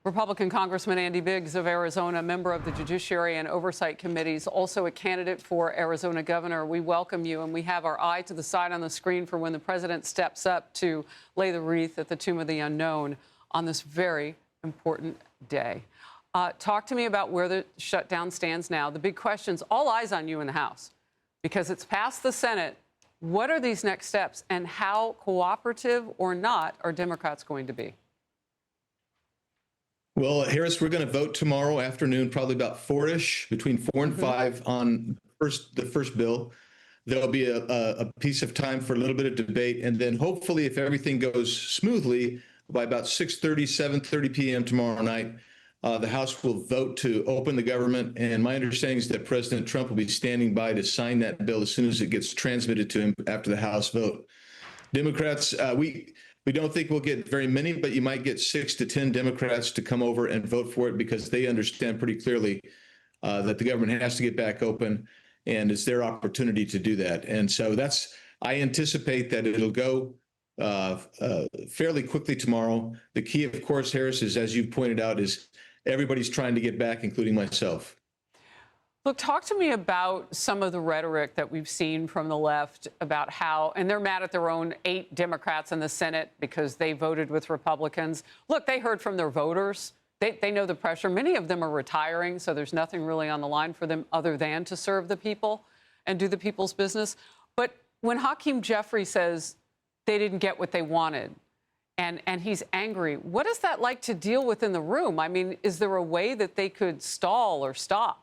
Republican Congressman Andy Biggs of Arizona, member of the Judiciary and Oversight Committees, also a candidate for Arizona governor. We welcome you, and we have our eye to the side on the screen for when the president steps up to lay the wreath at the Tomb of the Unknown on this very important day. Talk to me about where the shutdown stands now. The big questions, all eyes on you in the House, because it's passed the Senate. What are these next steps, and how cooperative or not are Democrats going to be? Well, Harris, we're going to vote tomorrow afternoon, probably about 4-ish, between 4 and 5 on the first bill. There'll be a piece of time for a little bit of debate. And then hopefully, if everything goes smoothly, by about 6:30, 7:30 p.m. tomorrow night, the House will vote to open the government. And my understanding is that President Trump will be standing by to sign that bill as soon as it gets transmitted to him after the House vote. Democrats, we don't think we'll get very many, but you might get 6 to 10 Democrats to come over and vote for it because they understand pretty clearly that the government has to get back open, and it's their opportunity to do that. And so I anticipate that it'll go fairly quickly tomorrow. The key, of course, Harris, is, as you pointed out, is everybody's trying to get back, including myself. Look, talk to me about some of the rhetoric that we've seen from the left about how, and they're mad at their own 8 Democrats in the Senate because they voted with Republicans. Look, they heard from their voters. They know the pressure. Many of them are retiring, so there's nothing really on the line for them other than to serve the people and do the people's business. But when Hakeem Jeffries says they didn't get what they wanted, and he's angry, what is that like to deal with in the room? I mean, is there a way that they could stall or stop?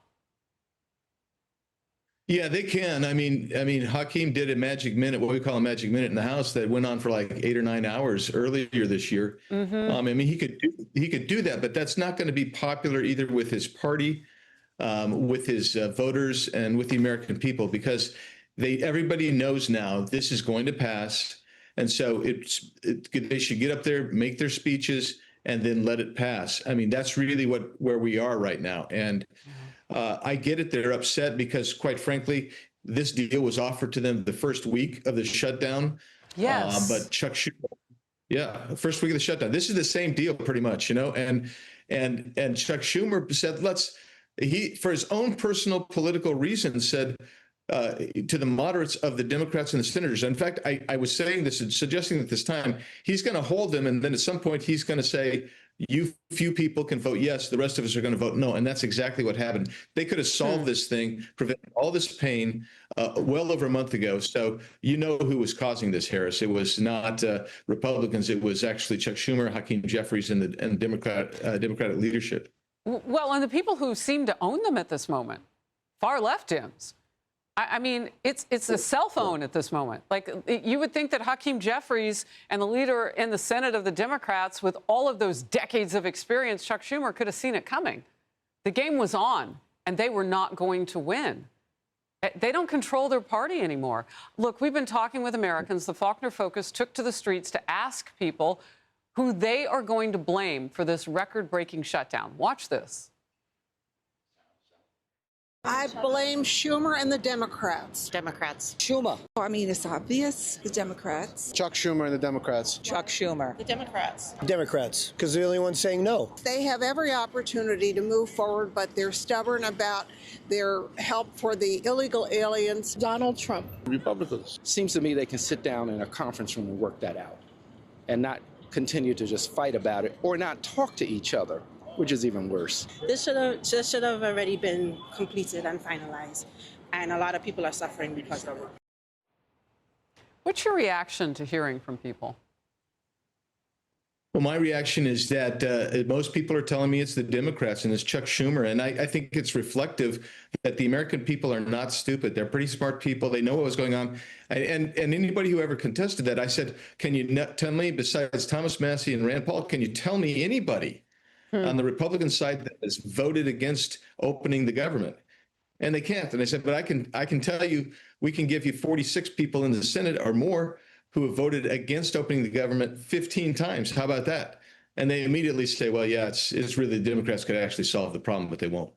Yeah, they can. I mean, Hakeem did a magic minute, what we call a magic minute in the House, that went on for like 8 or 9 hours earlier this year. I mean, he could do that, but that's not going to be popular either with his party, with his voters, and with the American people, because everybody knows now this is going to pass, and so they should get up there, make their speeches, and then let it pass. I mean, that's really where we are right now, and. I get it. They're upset because, quite frankly, this deal was offered to them the first week of the shutdown. Yes. But Chuck Schumer, first week of the shutdown. This is the same deal, pretty much, and Chuck Schumer said, for his own personal political reasons, said to the moderates of the Democrats and the senators. In fact, I was saying this and suggesting that this time he's going to hold them, and then at some point he's going to say, you few people can vote yes, the rest of us are going to vote no. And that's exactly what happened. They could have solved this thing, prevented all this pain well over a month ago. So you know who was causing this, Harris. It was not Republicans. It was actually Chuck Schumer, Hakeem Jeffries, and the Democratic leadership. Well, and the people who seem to own them at this moment, far left Dems. I mean, it's a cell phone at this moment. Like, you would think that Hakeem Jeffries and the leader in the Senate of the Democrats, with all of those decades of experience, Chuck Schumer, could have seen it coming. The game was on, and they were not going to win. They don't control their party anymore. Look, we've been talking with Americans. The Faulkner Focus took to the streets to ask people who they are going to blame for this record-breaking shutdown. Watch this. I blame Schumer and the Democrats. Democrats. Schumer. I mean, it's obvious. The Democrats. Chuck Schumer and the Democrats. Chuck Schumer. The Democrats. Democrats, because they're the only ones saying no. They have every opportunity to move forward, but they're stubborn about their help for the illegal aliens. Donald Trump. Republicans. Seems to me they can sit down in a conference room and work that out and not continue to just fight about it or not talk to each other, which is even worse. This should have already been completed and finalized, and a lot of people are suffering because of it. What's your reaction to hearing from people? Well, my reaction is that most people are telling me it's the Democrats and it's Chuck Schumer. And I think it's reflective that the American people are not stupid. They're pretty smart people. They know what was going on. And anybody who ever contested that, I said, can you tell me, besides Thomas Massie and Rand Paul, can you tell me anybody on the Republican side that has voted against opening the government? And they can't. And I said, but I can tell you, we can give you 46 people in the Senate or more who have voted against opening the government 15 times. How about that? And they immediately say, well, yeah, it's really the Democrats could actually solve the problem, but they won't.